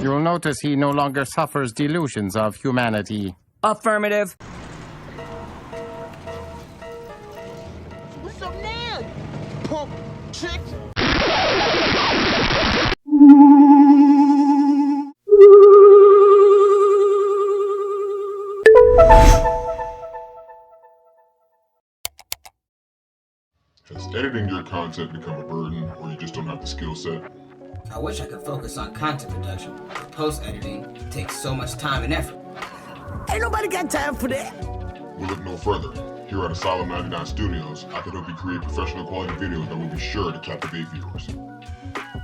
You'll notice he no longer suffers delusions of humanity. Affirmative. What's up now, you punk chick? Has editing your content become a burden, or you just don't have the skill set? I wish I could focus on content production, but post-editing takes so much time and effort. Ain't nobody got time for that. We'll look no further. Here at Asylum 99 Studios, I can help you create professional quality videos that will be sure to captivate viewers.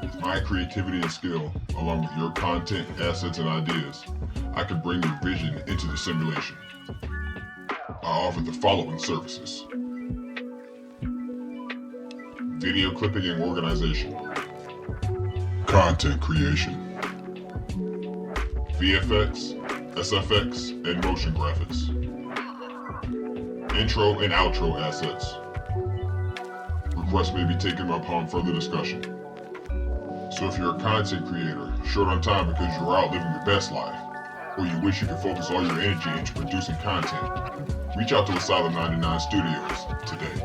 With my creativity and skill, along with your content, assets, and ideas, I can bring your vision into the simulation. I offer the following services: video clipping and organization, content creation, VFX, SFX, and motion graphics, intro and outro assets. Requests may be taken upon further discussion. So if you're a content creator, short on time because you're out living your best life, or you wish you could focus all your energy into producing content, reach out to Asylum 99 Studios today.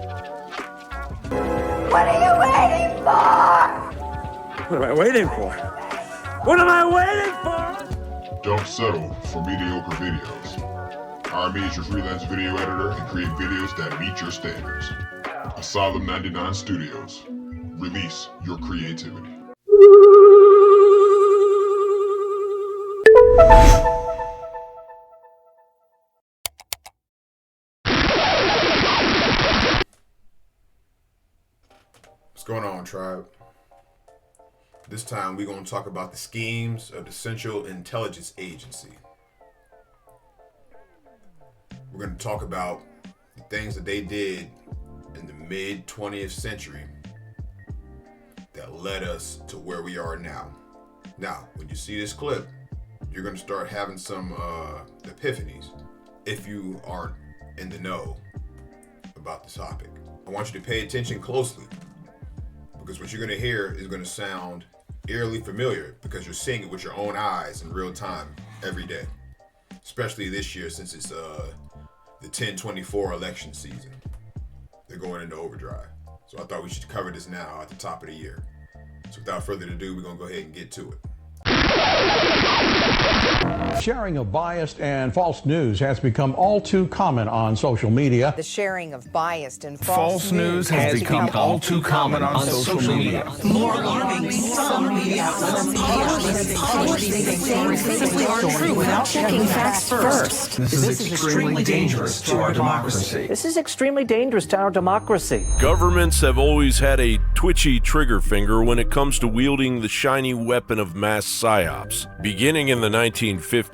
What are you waiting for? What am I waiting for? What am I waiting for? Don't settle for mediocre videos. Hire me as your freelance video editor and create videos that meet your standards. Asylum 99 Studios. Release your creativity. What's going on, tribe? This time we're going to talk about the schemes of the Central Intelligence Agency. We're going to talk about the things that they did in the mid-20th century that led us to where we are now. Now, when you see this clip, you're going to start having some epiphanies if you aren't in the know about the topic. I want you to pay attention closely, because what you're going to hear is going to sound eerily familiar because you're seeing it with your own eyes in real time every day, especially this year since it's the 10/24 election season. They're going into overdrive. So I thought we should cover this now at the top of the year. So without further ado, we're going to go ahead and get to it. Sharing of biased and false news has become all too common on social media. The sharing of biased and false news has become all too common on social media. More alarming, some media outlets publish things they think are true without checking facts first. This is extremely dangerous to our democracy. This is extremely dangerous to our democracy. Governments have always had a twitchy trigger finger when it comes to wielding the shiny weapon of mass psyops. Beginning in the 1950s,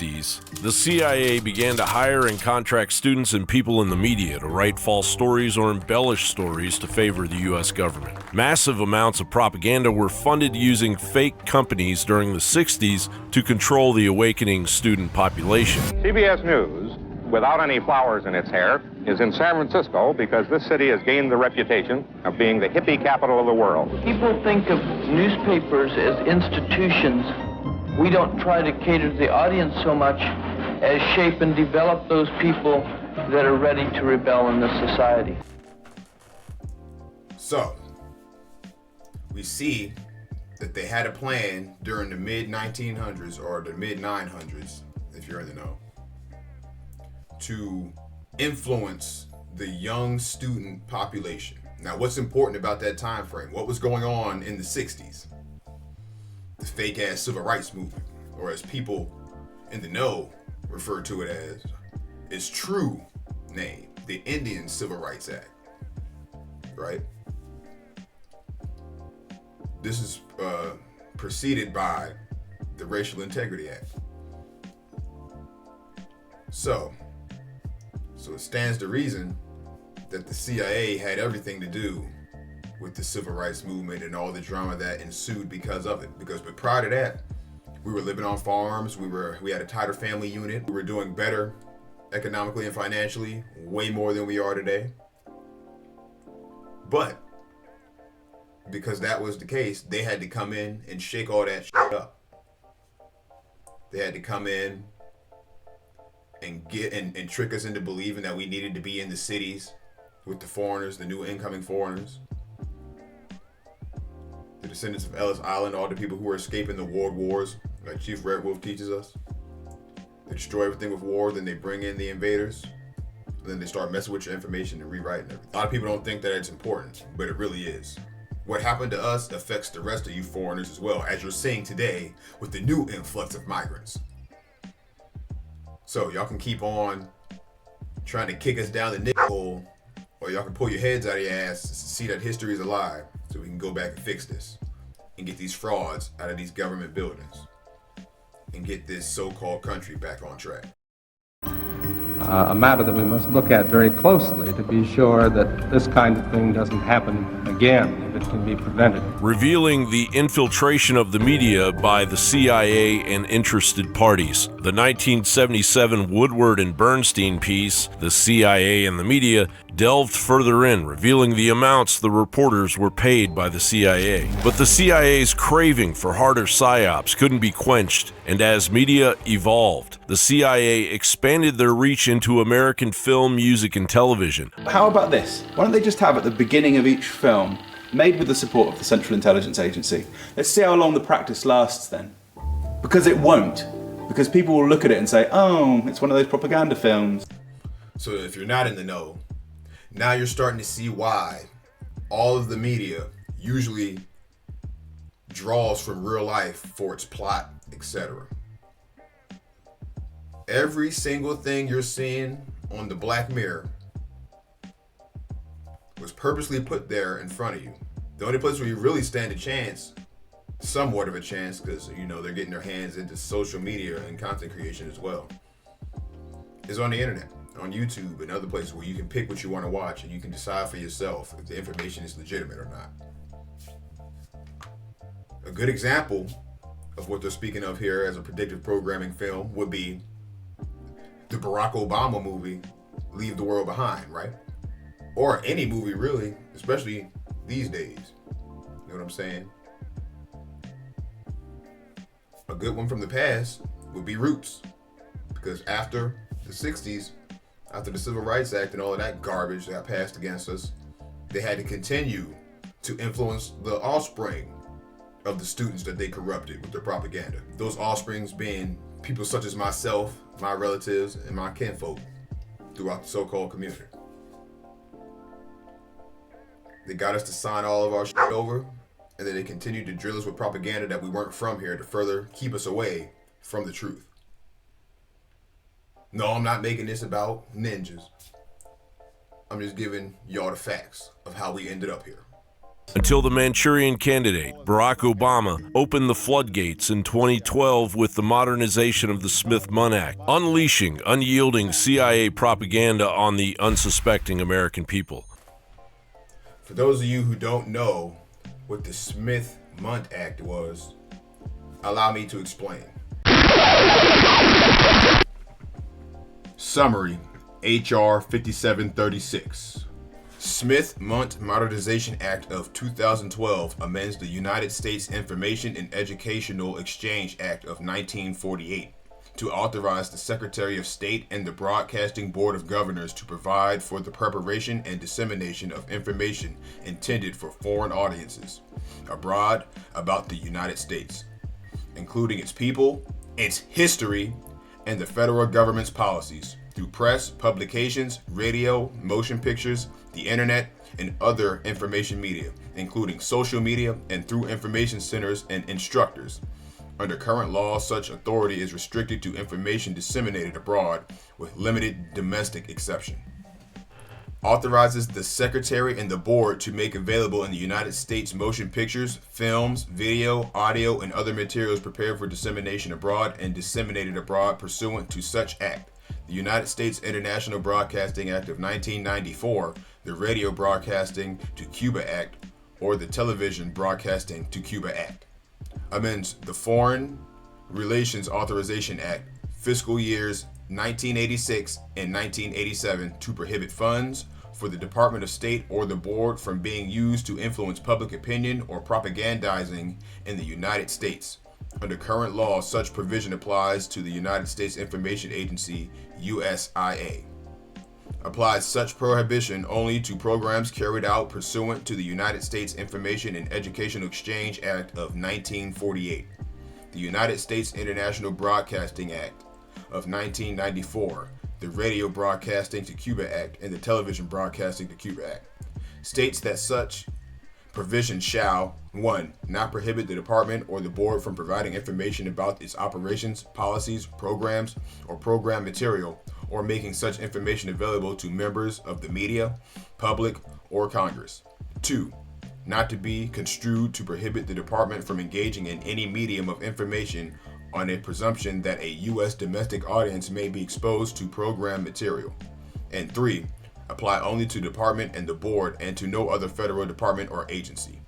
the CIA began to hire and contract students and people in the media to write false stories or embellish stories to favor the US government. Massive amounts of propaganda were funded using fake companies during the 60s to control the awakening student population. CBS News, without any flowers in its hair, is in San Francisco because this city has gained the reputation of being the hippie capital of the world. People think of newspapers as institutions. We don't try to cater to the audience so much as shape and develop those people that are ready to rebel in this society. So, we see that they had a plan during the mid-1900s or the mid-900s, if you're in the know, to influence the young student population. Now, what's important about that time frame? What was going on in the 60s? The fake-ass civil rights movement, or as people in the know refer to it as its true name, the Indian Civil Rights Act, right? This is preceded by the Racial Integrity Act. So it stands to reason that the CIA had everything to do with the civil rights movement and all the drama that ensued because of it. But prior to that, we were living on farms, we had a tighter family unit, we were doing better economically and financially, way more than we are today. But because that was the case, they had to come in and shake all that shit up. They had to come in and trick us into believing that we needed to be in the cities with the foreigners, the new incoming foreigners. The descendants of Ellis Island, all the people who were escaping the world wars, like Chief RedWolf teaches us. They destroy everything with war, then they bring in the invaders, and then they start messing with your information and rewriting everything. A lot of people don't think that it's important, but it really is. What happened to us affects the rest of you foreigners as well, as you're seeing today with the new influx of migrants. So y'all can keep on trying to kick us down the nigga hole, or y'all can pull your heads out of your ass to see that history is alive, so we can go back and fix this and get these frauds out of these government buildings and get this so-called country back on track. A matter that we must look at very closely to be sure that this kind of thing doesn't happen again, if it can be prevented. Revealing the infiltration of the media by the CIA and interested parties. The 1977 Woodward and Bernstein piece, The CIA and the Media, delved further in, revealing the amounts the reporters were paid by the CIA. But the CIA's craving for harder psyops couldn't be quenched, and as media evolved, the CIA expanded their reach into American film, music, and television. How about this? Why don't they just have at the beginning of each film, made with the support of the Central Intelligence Agency, let's see how long the practice lasts then. Because it won't. Because people will look at it and say, oh, it's one of those propaganda films. So if you're not in the know, now you're starting to see why all of the media usually draws from real life for its plot, etc. Every single thing you're seeing on the Black Mirror was purposely put there in front of you. The only place where you really stand a chance, somewhat of a chance, because you know they're getting their hands into social media and content creation as well, is on the internet, on YouTube and other places where you can pick what you want to watch and you can decide for yourself if the information is legitimate or not. A good example of what they're speaking of here as a predictive programming film would be the Barack Obama movie, Leave the World Behind, right? Or any movie really, especially these days. You know what I'm saying? A good one from the past would be Roots, because after the 60s, after the Civil Rights Act and all of that garbage that passed against us, they had to continue to influence the offspring of the students that they corrupted with their propaganda. Those offsprings being people such as myself, my relatives, and my kinfolk throughout the so-called community. They got us to sign all of our shit over, and then they continued to drill us with propaganda that we weren't from here to further keep us away from the truth. No, I'm not making this about ninjas. I'm just giving y'all the facts of how we ended up here. Until the Manchurian Candidate, Barack Obama, opened the floodgates in 2012 with the modernization of the Smith-Munn Act, unleashing unyielding CIA propaganda on the unsuspecting American people. For those of you who don't know what the Smith-Munn Act was, allow me to explain. Summary, H.R. 5736. Smith-Munn Modernization Act of 2012 amends the United States Information and Educational Exchange Act of 1948 to authorize the Secretary of State and the Broadcasting Board of Governors to provide for the preparation and dissemination of information intended for foreign audiences abroad about the United States, including its people, its history, and the federal government's policies through press, publications, radio, motion pictures, the internet, and other information media, including social media and through information centers and instructors. Under current law, such authority is restricted to information disseminated abroad with limited domestic exception. Authorizes the Secretary and the Board to make available in the United States motion pictures, films, video, audio, and other materials prepared for dissemination abroad and disseminated abroad pursuant to such act. The United States International Broadcasting Act of 1994, the Radio Broadcasting to Cuba Act, or the Television Broadcasting to Cuba Act. Amends the Foreign Relations Authorization Act, fiscal years 1986 and 1987 to prohibit funds for the Department of State or the Board from being used to influence public opinion or propagandizing in the United States, Under current law, such provision applies to the United States Information Agency, USIA. Applies such prohibition only to programs carried out pursuant to the United States Information and Educational Exchange Act of 1948, the United States International Broadcasting Act of 1994, the Radio Broadcasting to Cuba Act, and the Television Broadcasting to Cuba Act. States that such provision shall, 1. Not prohibit the department or the board from providing information about its operations, policies, programs, or program material, or making such information available to members of the media, public, or Congress. 2. Not to be construed to prohibit the department from engaging in any medium of information on a presumption that a U.S. domestic audience may be exposed to program material. And 3. Apply only to the department and the board and to no other federal department or agency.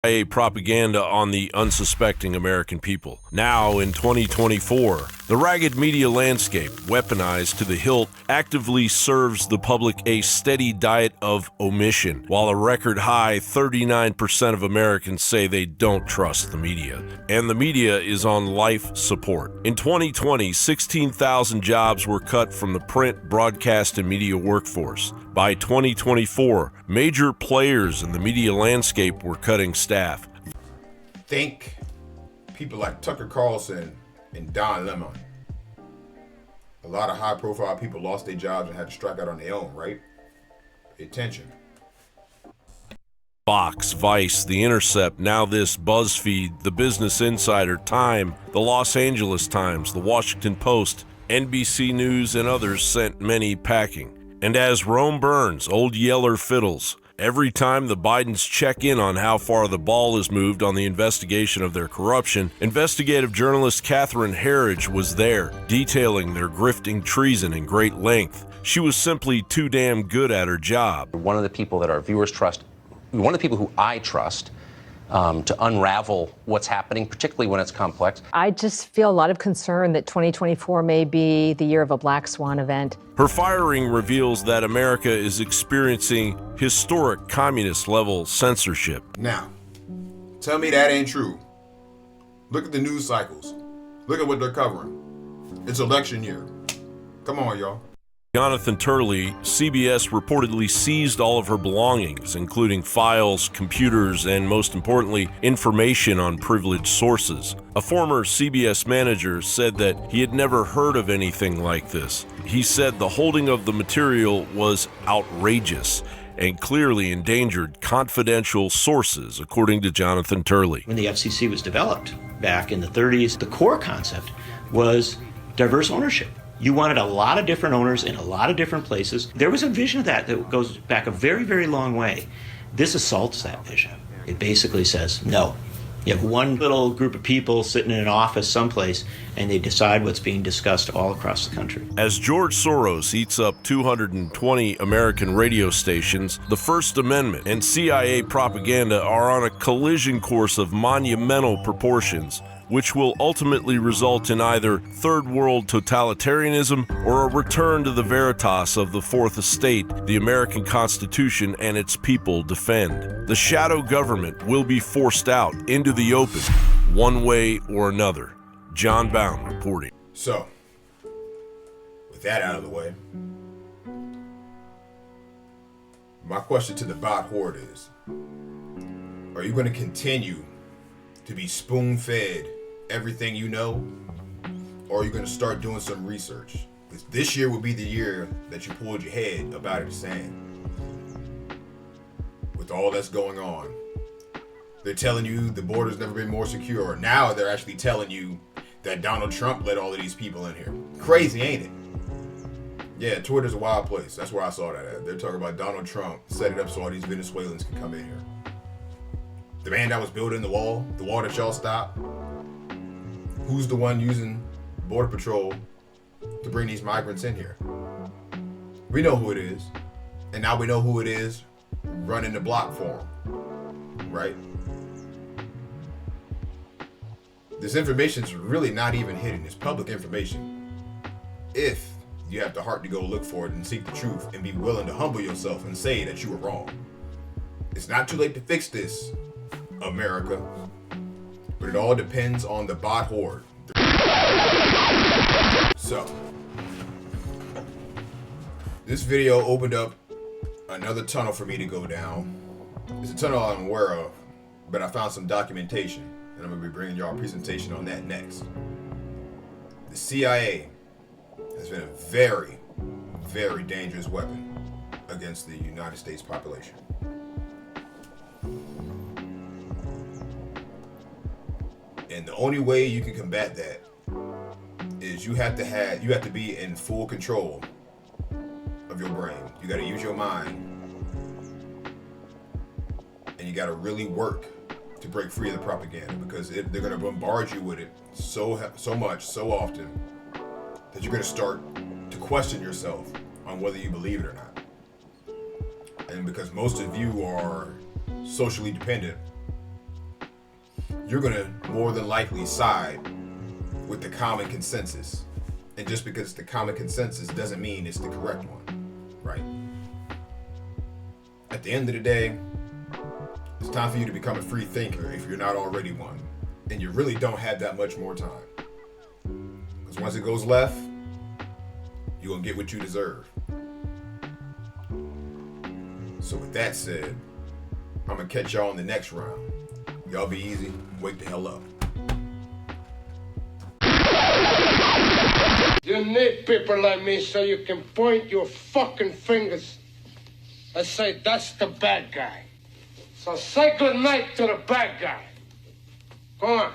CIA propaganda on the unsuspecting American people. Now, in 2024, the ragged media landscape, weaponized to the hilt, actively serves the public a steady diet of omission, while a record high 39% of Americans say they don't trust the media. And the media is on life support. In 2020, 16,000 jobs were cut from the print, broadcast, and media workforce. By 2024, major players in the media landscape were cutting staff. Think people like Tucker Carlson and Don Lemon. A lot of high-profile people lost their jobs and had to strike out on their own, right? Pay attention. Fox, Vice, The Intercept, Now This, BuzzFeed, The Business Insider, Time, The Los Angeles Times, The Washington Post, NBC News, and others sent many packing. And as Rome burns, Old Yeller fiddles. Every time the Bidens check in on how far the ball is moved on the investigation of their corruption, investigative journalist Catherine Herridge was there, detailing their grifting treason in great length. She was simply too damn good at her job. One of the people that our viewers trust, one of the people who I trust, to unravel what's happening, particularly when it's complex. I just feel a lot of concern that 2024 may be the year of a black swan event. Her firing reveals that America is experiencing historic communist-level censorship. Now, tell me that ain't true. Look at the news cycles. Look at what they're covering. It's election year. Come on, y'all. Jonathan Turley, CBS reportedly seized all of her belongings, including files, computers, and most importantly, information on privileged sources. A former CBS manager said that he had never heard of anything like this. He said the holding of the material was outrageous and clearly endangered confidential sources, according to Jonathan Turley. When the FCC was developed back in the 30s, the core concept was diverse ownership. You wanted a lot of different owners in a lot of different places. There was a vision of that goes back a very, very long way. This assaults that vision. It basically says, no. You have one little group of people sitting in an office someplace, and they decide what's being discussed all across the country. As George Soros eats up 220 American radio stations, the First Amendment and CIA propaganda are on a collision course of monumental proportions, which will ultimately result in either third world totalitarianism or a return to the veritas of the Fourth Estate the American Constitution and its people defend. The shadow government will be forced out into the open, one way or another. John Bound reporting. So, with that out of the way, my question to the bot horde is, are you going to continue to be spoon-fed everything you know, or are you going to start doing some research? Because this year will be the year that you pulled your head up out of the sand. With all that's going on, they're telling you the border's never been more secure. Now they're actually telling you that Donald Trump let all of these people in here. Crazy, ain't it? Yeah, Twitter's a wild place. That's where I saw that at. They're talking about Donald Trump set it up so all these Venezuelans can come in here. The man that was building the wall that y'all stopped, who's the one using Border Patrol to bring these migrants in here? We know who it is. And now we know who it is running the block for them. Right? This information's really not even hidden. It's public information. If you have the heart to go look for it and seek the truth and be willing to humble yourself and say that you were wrong. It's not too late to fix this, America. but it all depends on the bot horde. So, this video opened up another tunnel for me to go down. It's a tunnel I'm aware of, but I found some documentation, and I'm going to be bringing y'all a presentation on that next. The CIA has been a very, very dangerous weapon against the United States population. And the only way you can combat that is you have to be in full control of your brain. You got to use your mind, and you got to really work to break free of the propaganda, because they're going to bombard you with it so much, so often, that you're going to start to question yourself on whether you believe it or not. And because most of you are socially dependent, you're going to more than likely side with the common consensus. And just because it's the common consensus doesn't mean it's the correct one, right? At the end of the day, it's time for you to become a free thinker if you're not already one. And you really don't have that much more time. Because once it goes left, you're going to get what you deserve. So with that said, I'm going to catch y'all in the next round. Y'all be easy. Wake the hell up. You need people like me so you can point your fucking fingers and say, that's the bad guy. So say good night to the bad guy. Come on.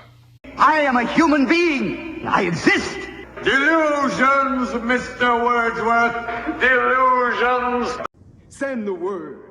I am a human being. I exist. Delusions, Mr. Wordsworth. Delusions. Send the word.